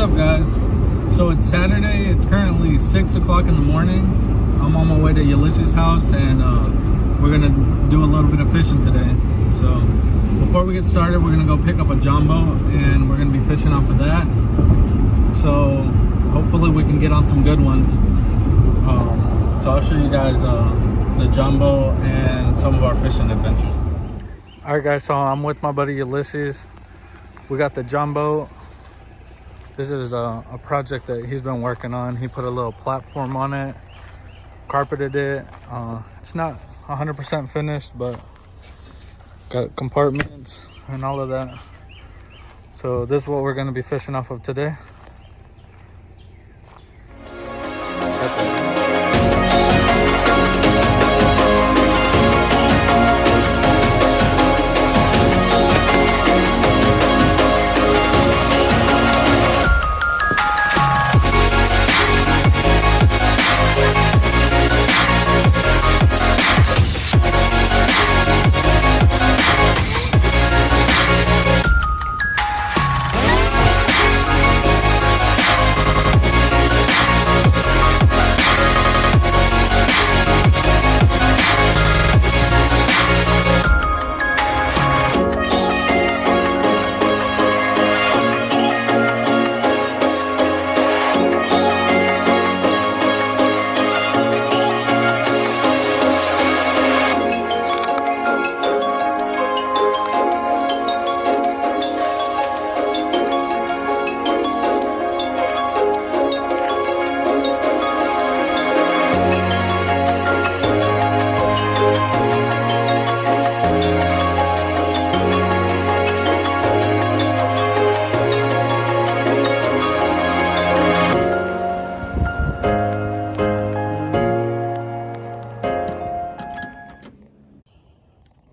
up, guys? So it's Saturday. It's currently 6 o'clock in the morning. I'm on my way to Ulysses' house, and we're gonna do a little bit of fishing today. So before we get started, we're gonna go pick up a jumbo, and we're gonna be fishing off of that. So hopefully we can get on some good ones. So I'll show you guys the jumbo and some of our fishing adventures. All right, guys. So I'm with my buddy Ulysses. We got the jumbo. This is a project that he's been working on. He put a little platform on it, carpeted it. It's not 100% finished, but got compartments and all of that. So this is what we're going to be fishing off of today.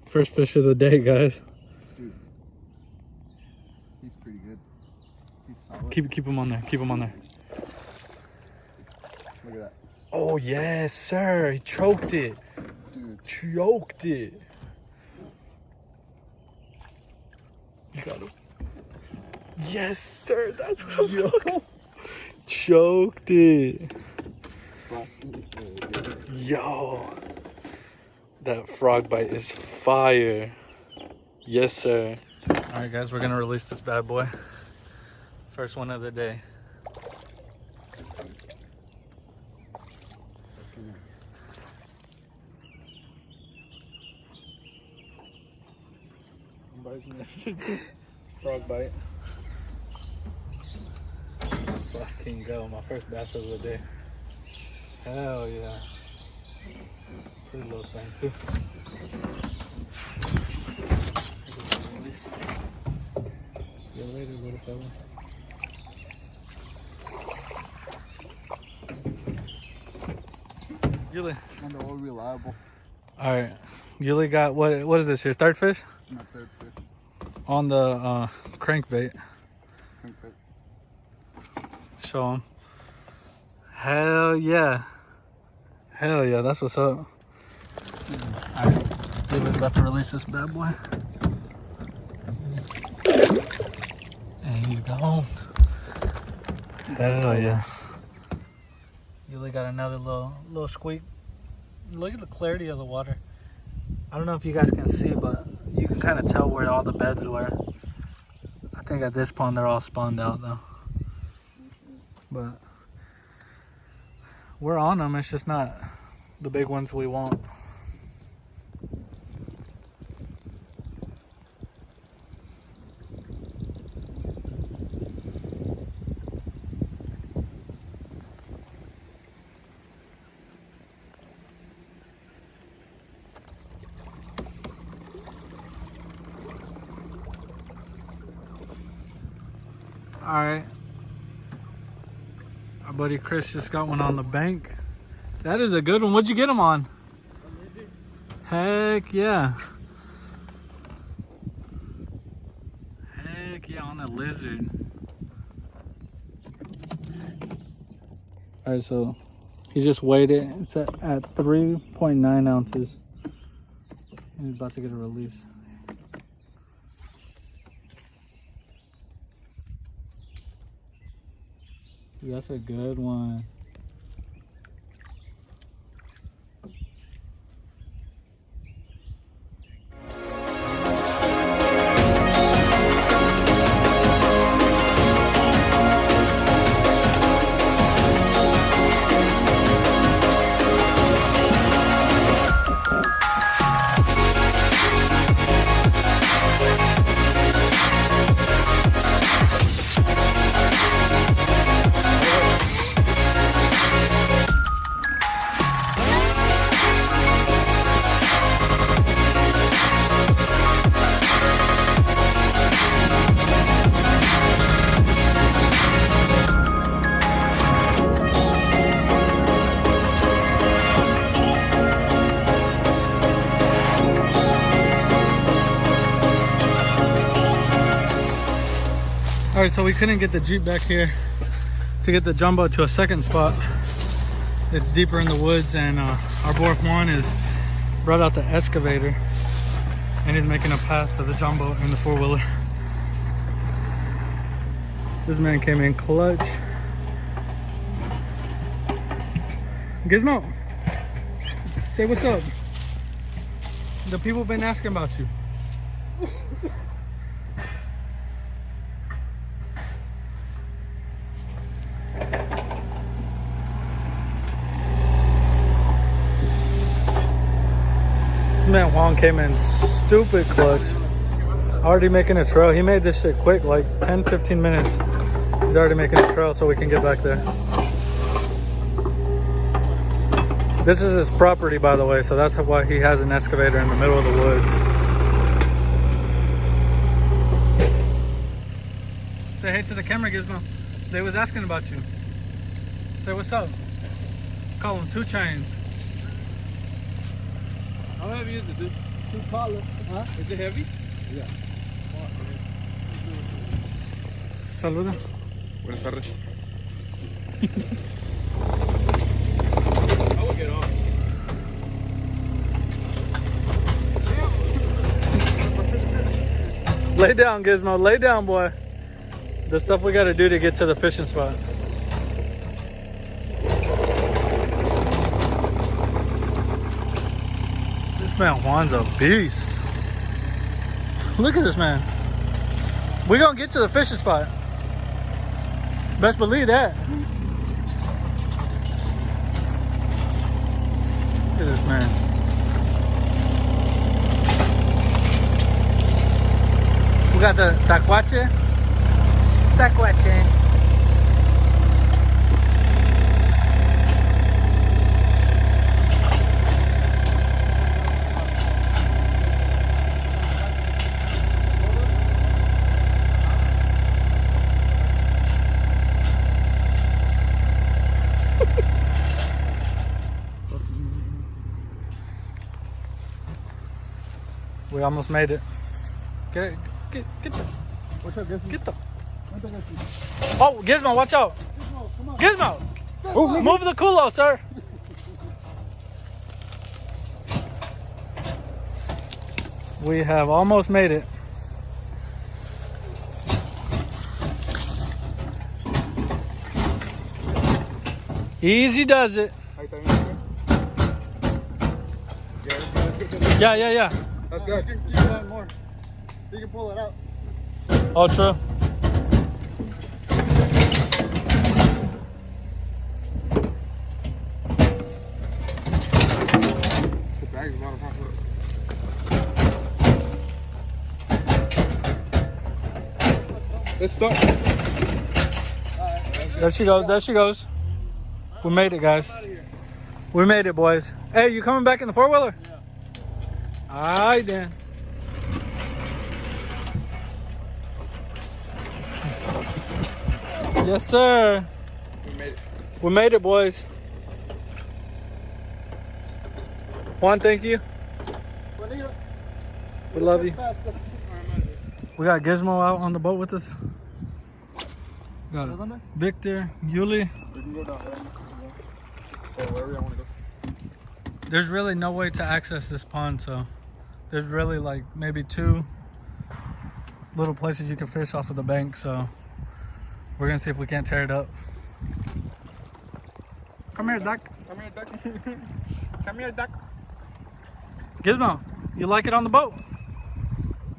First fish of the day, guys. Dude, he's pretty good. He's solid. Keep him on there. Keep him on there. Look at that. Oh yes, sir. He choked it. Dude. Choked it. You got him. Yes, sir. That's what I'm talking about. Choked it. Yo. That frog bite is fire. Yes, sir. All right, guys, we're gonna release this bad boy. First one of the day. Frog bite. Fucking go. My first bass of the day. Hell yeah. Pretty little thing too. See you later, little fella. Yuli. And all reliable. All right, Yuli got what is this? Your third fish? My third fish. On the crankbait. Crankbait. Show him. Hell yeah. Hell yeah, that's what's up. Alright, David's about to release this bad boy. And he's gone. Hell yeah. Yuli got another little squeak. Look at the clarity of the water. I don't know if you guys can see, but you can kind of tell where all the beds were. I think at this pond they're all spawned out though. But we're on them, it's just not the big ones we want. All right. Our buddy Chris just got one on the bank. That is a good one. What'd you get him on? A lizard. Heck yeah. Heck yeah, on a lizard. All right, so he just weighed it. It's at 3.9 ounces. He's about to get a release. That's a good one. All right, so we couldn't get the Jeep back here to get the jumbo to a second spot. It's deeper in the woods, and our boy Juan is brought out the excavator and he's making a path for the jumbo and the four-wheeler. This man came in clutch. Gizmo, say what's up. The people have been asking about you. This man Juan came in stupid clutch. Already making a trail. He made this shit quick, like 10-15 minutes. He's already making a trail so we can get back there. This is his property, by the way, so that's why he has an excavator in the middle of the woods. Say hey to the camera, Gizmo. They was asking about you. Say what's up. Call him 2 Chainz. How heavy is it, dude? 2 pallets. Huh? Is it heavy? Yeah. Saluda. Buenas tardes. I will get on. Lay down, Gizmo. Lay down, boy. The stuff we gotta do to get to the fishing spot. This man Juan's a beast. Look at this man. We're gonna get to the fishing spot. Best believe that. Look at this man. We got the tacuache. Tacuache. We almost made it. Get it. Get the. What's up, Gizmo? Get the. Oh, Gizmo, watch out. Gizmo, come on. Gizmo, Oh, move the culo, sir. We have almost made it. Easy does it. Ahí está bien. Yeah. That's good. You can keep that more. You can pull it out. Oh, true. The bag is not a It's stuck. There she goes. There she goes. We made it, guys. We made it, boys. Hey, you coming back in the four-wheeler? Yeah. All right, then. Yes, sir. We made it. We made it, boys. Juan, thank you. We love you. We got Gizmo out on the boat with us. We got Victor, Yuli. We can go down there. Or wherever I want to go. There's really no way to access this pond, so there's really like maybe 2 little places you can fish off of the bank, so we're gonna see if we can't tear it up. Come here, duck. Come here, duck. Come here, duck. Gizmo, you like it on the boat?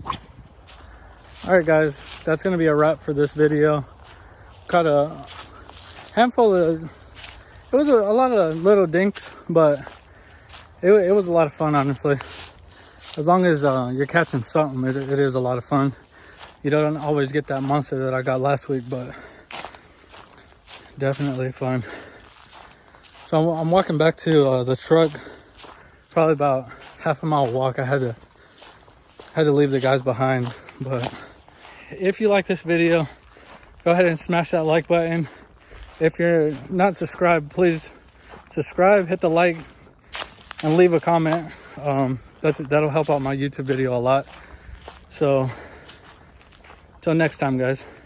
All right, guys, that's gonna be a wrap for this video. Caught a handful of, it was a lot of little dinks, but it was a lot of fun, honestly. As long as you're catching something, it is a lot of fun. You don't always get that monster that I got last week, but definitely fun. So I'm walking back to the truck. Probably about half a mile walk. I had to leave the guys behind. But if you like this video, go ahead and smash that like button. If you're not subscribed, please subscribe, hit the like, and leave a comment. That'll help out my YouTube video a lot. So till next time, guys.